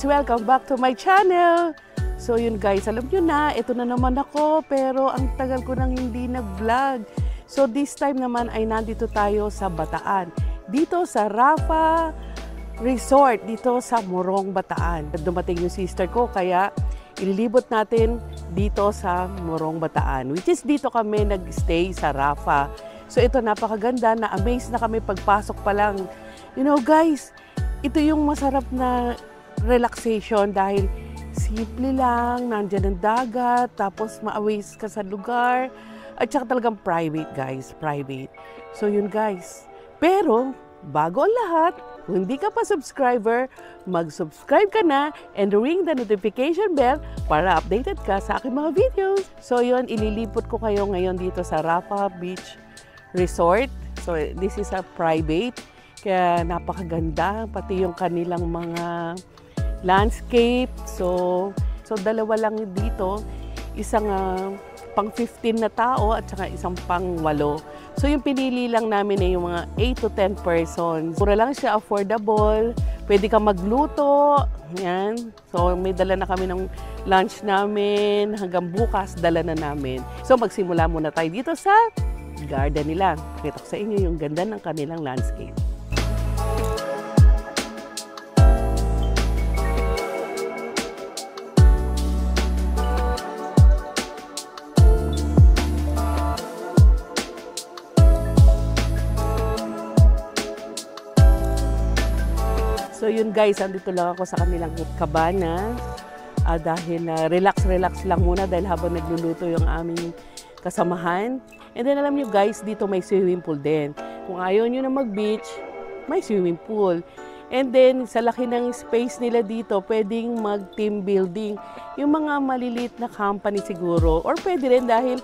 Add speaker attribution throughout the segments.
Speaker 1: guys! Welcome back to my channel! So yun guys, alam nyo na, ito na naman ako pero ang tagal ko nang hindi nag-vlog. So this time naman ay nandito tayo sa Bataan. Dito sa Rafa Resort, dito sa Morong, Bataan. Dumating yung sister ko kaya ililibot natin dito sa Morong, Bataan. Which is dito kami nag-stay sa Rafa. So ito napakaganda, na-amaze na kami pagpasok pa lang. You know guys, ito yung masarap na relaxation dahil simple lang, nandyan ang dagat, tapos ma-amaze ka sa lugar, at saka talagang private guys, private. So yun guys. Pero, bago ang lahat, kung hindi ka pa subscriber, mag-subscribe ka na and ring the notification bell para updated ka sa aking mga videos. So yun, ililipot ko kayo ngayon dito sa Rafa Beach Resort. So this is a private, kaya napakaganda, pati yung kanilang mga landscape. So dalawa lang dito, isang pang 15 na tao at saka isang pang 8. So yung pinili lang namin ay yung mga 8 to 10 persons. Mura lang siya, affordable, pwede ka magluto, yan. So may dala na kami ng lunch namin, hanggang bukas dala na namin. So magsimula muna tayo dito sa garden nila. Pakita ko sa inyo yung ganda ng kanilang landscape. So yun guys, andito lang ako sa kanilang kabana dahil relax lang muna dahil habang nagluluto yung aming kasamahan. And then alam nyo guys, dito may swimming pool din. Kung ayaw nyo na mag-beach, may swimming pool. And then sa laki ng space nila dito, pwedeng mag-team building. Yung mga maliliit na company siguro. Or pwede rin dahil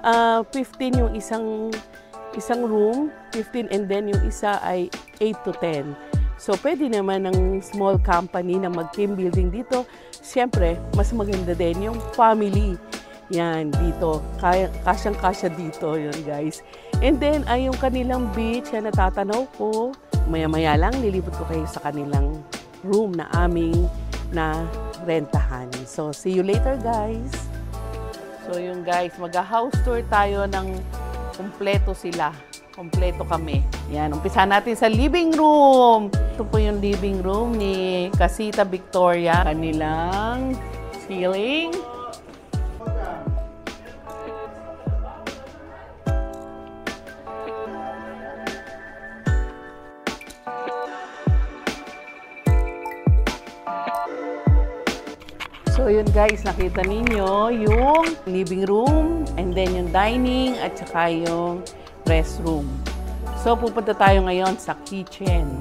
Speaker 1: 15 yung isang room, 15 and then yung isa ay 8 to 10. So, pwede naman ng small company na mag-team building dito. Siyempre, mas maganda din yung family. Yan, dito. Kasyang-kasya dito, yun guys. And then, ay yung kanilang beach, yan natatanaw ko. Maya-maya lang, lilipot ko kayo sa kanilang room na aming na rentahan. So, see you later guys. So, yun guys, mag-house tour tayo ng kumpleto sila. Kompleto kami. Yan, umpisa natin sa living room. Ito po yung living room ni Casita Victoria. Kanilang ceiling. So yun guys, nakita ninyo yung living room and then yung dining at saka yung restroom. So, pupunta tayo ngayon sa kitchen.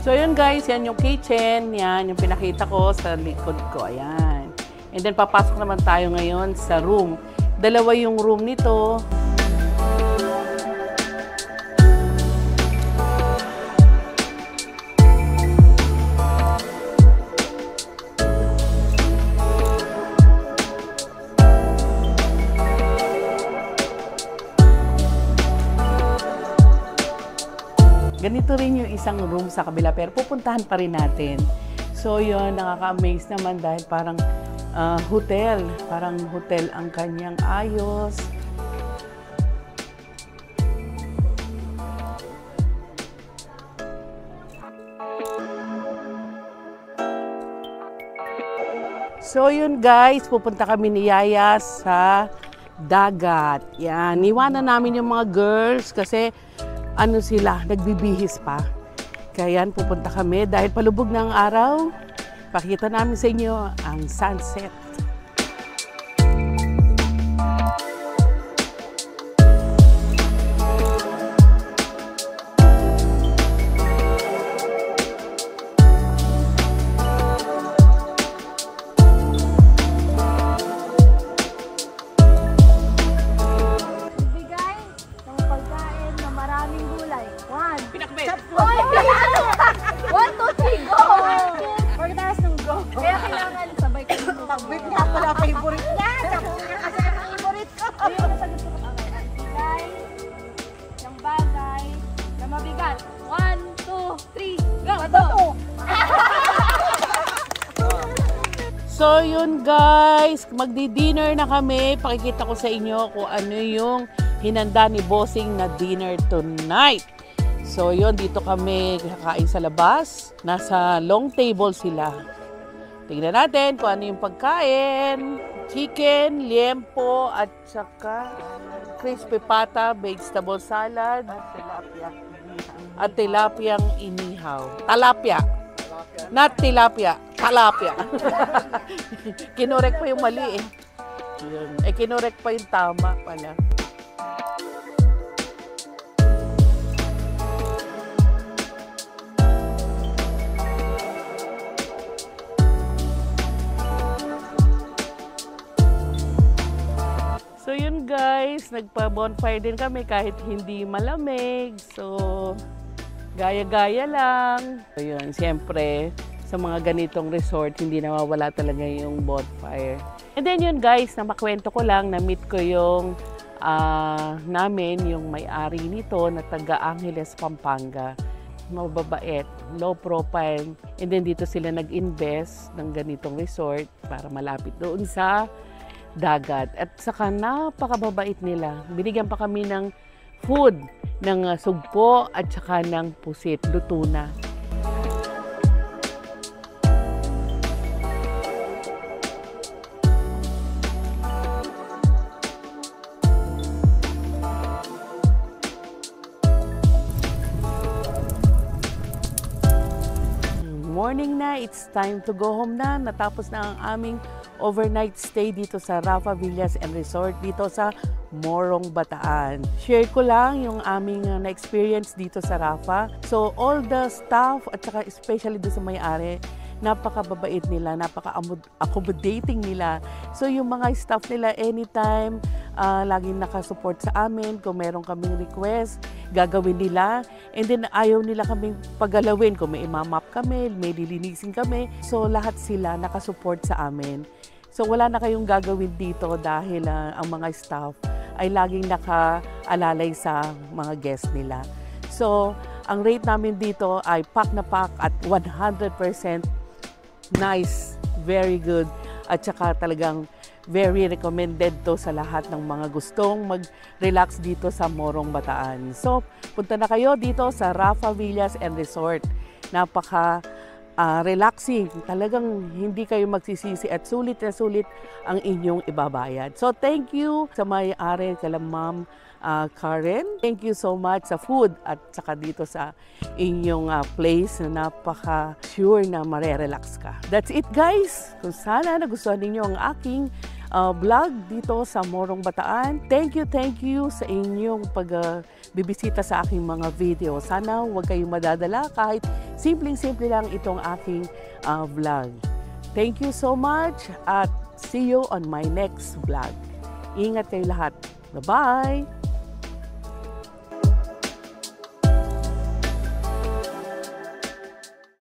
Speaker 1: So yun guys, yan yung kitchen, yan yung pinakita ko sa likod ko, ayan. And then papasok naman tayo ngayon sa room. Dalawa yung room nito. Ganito rin yung isang room sa kabila, pero pupuntahan pa rin natin. So yun, nakaka-amaze naman dahil parang hotel. Parang hotel ang kanyang ayos. So yun guys, pupunta kami ni Yaya sa dagat. Yan, iwanan namin yung mga girls kasi ano sila, nagbibihis pa. Kaya yan, pupunta kami dahil palubog na ang araw. Pakita namin sa inyo ang sunset.
Speaker 2: 2, 3, go! Bato!
Speaker 1: So yun guys, magdi-dinner na kami. Pakikita ko sa inyo kung ano yung hinanda ni Bossing na dinner tonight. So yun, dito kami kakain sa labas. Nasa long table sila. Tingnan natin kung ano yung pagkain. Chicken, liempo, at saka crispy pata, vegetable salad, at tilapiyang inihaw. Talapia. Not tilapia, talapia. Kinorek pa yung mali eh. Yun. Kinorek pa yung tama pala. So yun guys, nagpa-bonfire din kami kahit hindi malamig. So gaya-gaya lang. So yun, siyempre sa mga ganitong resort, hindi nawawala talaga yung bonfire. And then yun guys, na makwento ko lang, na-meet ko yung namin, yung may-ari nito na taga Angeles, Pampanga. Mababait, low profile. And then dito sila nag-invest ng ganitong resort para malapit doon sa dagat. At saka napakababait nila. Binigyan pa kami ng food, ng sugpo at saka ng pusit, luto na. Morning na, it's time to go home na. Natapos na ang aming overnight stay dito sa Rafa Villas and Resort dito sa Morong, Bataan. Share ko lang yung aming na-experience dito sa Rafa. So all the staff at saka especially doon sa may-ari, napakababait nila, napaka-accommodating nila. So yung mga staff nila anytime, laging nakasupport sa amin. Kung meron kaming request, gagawin nila. And then ayaw nila kaming paggalawin. Kung may imamap kami, may lilinisin kami. So lahat sila nakasupport sa amin. So wala na kayong gagawin dito dahil ang mga staff ay laging nakaalalay sa mga guests nila. So ang rate namin dito ay pack na pack at 100% nice, very good, at saka talagang very recommended to sa lahat ng mga gustong mag-relax dito sa Morong, Bataan. So, punta na kayo dito sa Rafa Villas and Resort. Napaka relaxing. Talagang hindi kayo magsisisi at sulit na sulit ang inyong ibabayad. So, thank you sa may-ari, kala Ma'am Karen. Thank you so much sa food at saka dito sa inyong place na napaka-sure na marerelax ka. That's it guys. Kung sana nagustuhan ninyo ang aking vlog dito sa Morong, Bataan. Thank you sa inyong pagbibisita sa aking mga video. Sana huwag kayong madadala kahit simpleng-simple lang itong aking vlog. Thank you so much at see you on my next vlog. Ingat kayo lahat. Bye-bye!